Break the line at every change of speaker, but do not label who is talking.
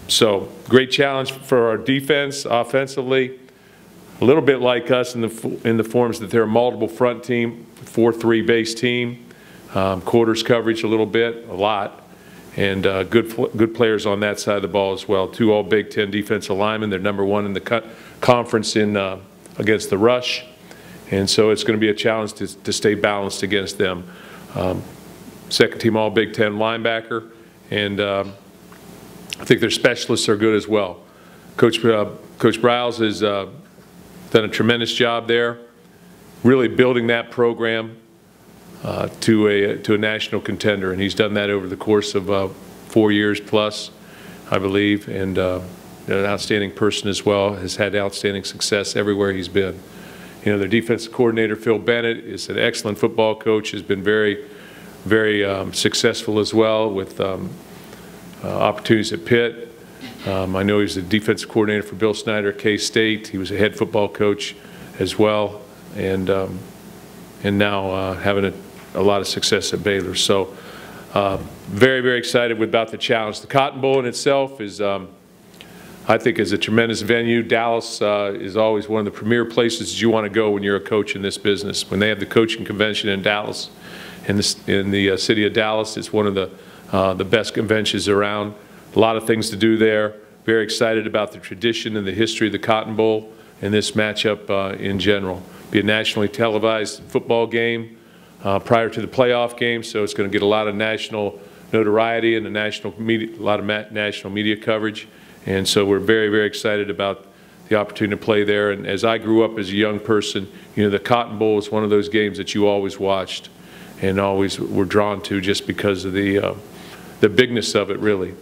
So great challenge for our defense offensively. A little bit like us in the forms that they're a multiple front team, 4-3 base team, quarters coverage a little bit, a lot, and good players on that side of the ball as well. 2 all Big Ten defensive linemen. They're #1 in the conference in against the rush, and so it's going to be a challenge to stay balanced against them. Second team all Big Ten linebacker, and I think their specialists are good as well. Coach Briles has done a tremendous job there, really building that program to a national contender, and he's done that over the course of 4 years plus, I believe, and an outstanding person as well. Has had outstanding success everywhere he's been. You know, their defensive coordinator Phil Bennett is an excellent football coach. Has been very successful as well with opportunities at Pitt. I know he was the defensive coordinator for Bill Snyder at K-State. He was a head football coach as well, and now having a lot of success at Baylor. So very excited about the challenge. The Cotton Bowl in itself is, I think, is a tremendous venue. Dallas is always one of the premier places you want to go when you're a coach in this business. When they have the coaching convention in Dallas, in the city of Dallas, it's one of the best conventions around. A lot of things to do there. Very excited about the tradition and the history of the Cotton Bowl and this matchup in general. Be a nationally televised football game prior to the playoff game, so it's going to get a lot of national notoriety and a lot of national media coverage. And so we're very excited about the opportunity to play there. And as I grew up as a young person, you know, the Cotton Bowl is one of those games that you always watched and always were drawn to just because of the bigness of it, really.